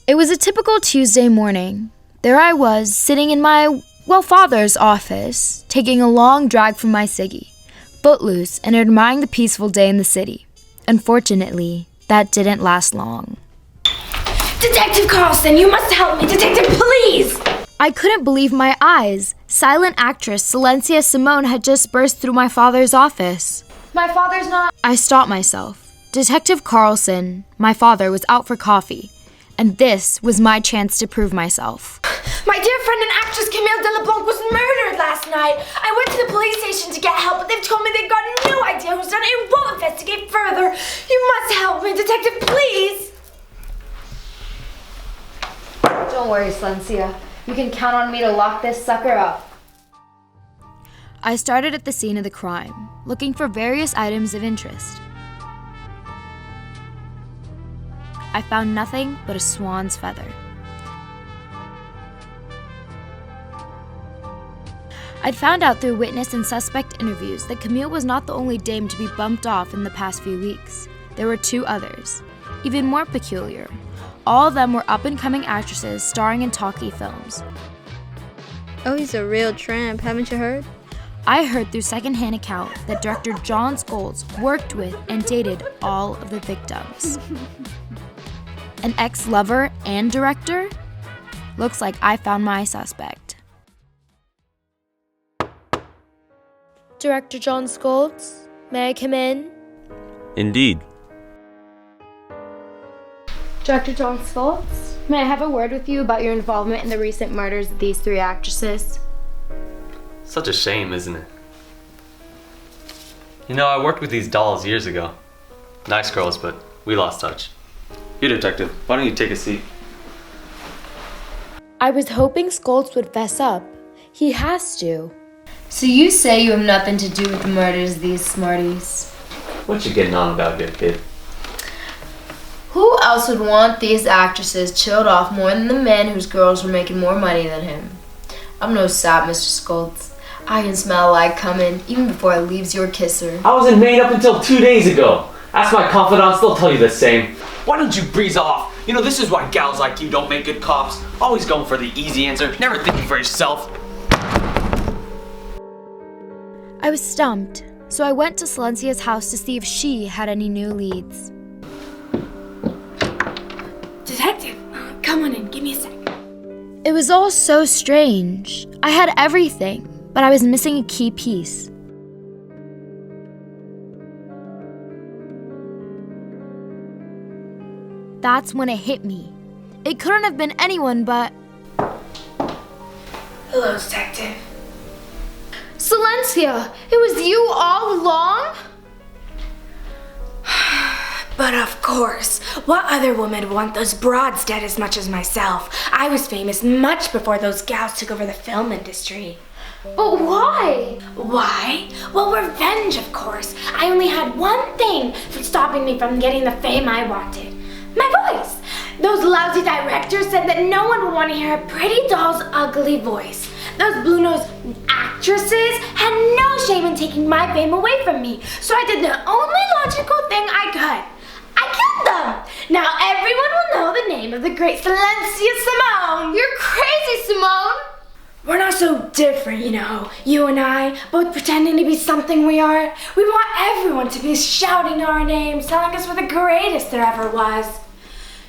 It was a typical Tuesday morning. There I was, sitting in my, father's office, taking a long drag from my ciggy, footloose and admiring the peaceful day in the city. Unfortunately, that didn't last long. Detective Carlson, you must help me. Detective, please! I couldn't believe my eyes. Silent actress Silencia Simone had just burst through my father's office. My father's not... I stopped myself. Detective Carlson, my father, was out for coffee, and this was my chance to prove myself. My dear friend and actress Camille Delablanc was murdered last night. I went to the police station to get help, but they've told me they've got no idea who's done it and won't investigate further. You must help me, detective, please. Don't worry, Silencia. You can count on me to lock this sucker up. I started at the scene of the crime, looking for various items of interest. I found nothing but a swan's feather. I'd found out through witness and suspect interviews that Camille was not the only dame to be bumped off in the past few weeks. There were two others, even more peculiar. All of them were up-and-coming actresses starring in talkie films. Oh, he's a real tramp, haven't you heard? I heard through secondhand account that director John Scholes worked with and dated all of the victims. An ex-lover and director? Looks like I found my suspect. Director John Scholes, may I come in? Indeed. Director John Scholes, may I have a word with you about your involvement in the recent murders of these three actresses? Such a shame, isn't it? You know, I worked with these dolls years ago. Nice girls, but we lost touch. Here, detective, why don't you take a seat? I was hoping Scholes would fess up. He has to. So you say you have nothing to do with the murders of these smarties? What you getting on about here, kid? Who else would want these actresses chilled off more than the men whose girls were making more money than him? I'm no sap, Mr. Scholes. I can smell a lie coming even before it leaves your kisser. I wasn't made up until 2 days ago. Ask my confidants, they'll tell you the same. Why don't you breeze off? You know, this is why gals like you don't make good cops. Always going for the easy answer, never thinking for yourself. I was stumped, so I went to Silencia's house to see if she had any new leads. Detective, come on in, give me a sec. It was all so strange. I had everything, but I was missing a key piece. That's when it hit me. It couldn't have been anyone but... Hello, detective. Silencia, it was you all along? But of course, what other woman would want those broads dead as much as myself? I was famous much before those gals took over the film industry. But why? Why? Well, revenge, of course. I only had one thing for stopping me from getting the fame I wanted. My voice! Those lousy directors said that no one would want to hear a pretty doll's ugly voice. Those blue-nosed actresses had no shame in taking my fame away from me, so I did the only logical thing I could. I killed them! Now everyone will know the name of the great Silencia Simone! You're crazy, Simone! We're not so different, you know. You and I, both pretending to be something we aren't. We want everyone to be shouting our names, telling us we're the greatest there ever was.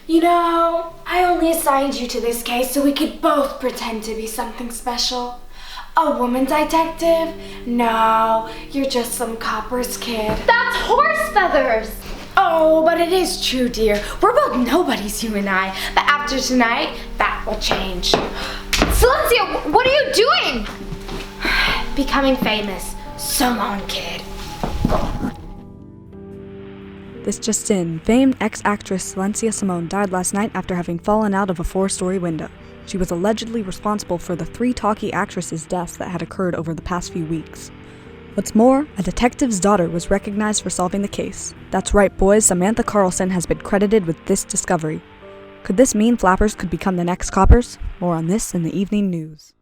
You know, I only assigned you to this case so we could both pretend to be something special. A woman detective? No, you're just some copper's kid. That's horse feathers! Oh, but it is true, dear. We're both nobodies, you and I. But after tonight, that will change. Silencia, what are you doing? Becoming famous. So long, kid. This just in, famed ex-actress Silencia Simone died last night after having fallen out of a 4-story window. She was allegedly responsible for the 3 talkie actresses' deaths that had occurred over the past few weeks. What's more, a detective's daughter was recognized for solving the case. That's right, boys, Samantha Carlson has been credited with this discovery. Could this mean flappers could become the next coppers? More on this in the evening news.